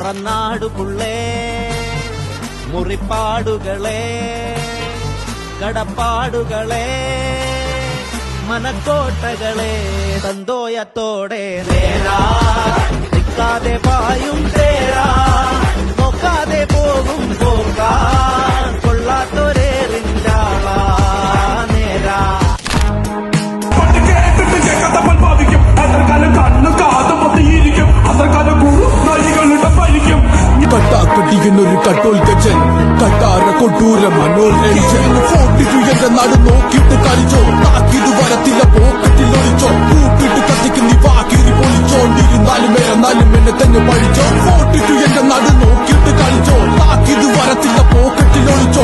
പറന്നാടുപുള്ളേ മുറിപ്പാടുകളെ കടപ്പാടുകളെ മനക്കോട്ടകളെ സന്തോയത്തോടെ നേരാ നിൽക്കാതെ പായും തേരാ നോക്കാതെ പോകും പോകാൻ കൊള്ളാത്തൊരേറിഞ്ചാളാ നേരാ കട്ടാക്കട്ടിക്കുന്നൊരു കട്ടോൽ കച്ചൻ കട്ടാറ കൊട്ടൂര മനോരഞ്ജൻ 42 എന്റെ നാട് നോക്കിയിട്ട് കളിച്ചോ താക്കിയത് വരത്തില്ല പോക്കറ്റിൽ ഒളിച്ചോ കൂട്ടിട്ട് കത്തിക്ക് നീ വാക്കിരി പൊളിച്ചോണ്ടിരുന്നാലും എന്നാലും എന്നെ തന്നെ പഠിച്ചോ 42 എന്റെ നാട് നോക്കിയിട്ട് കളിച്ചോ താക്കിയത് വരത്തില്ല പോക്കറ്റിൽ ഒളിച്ചോ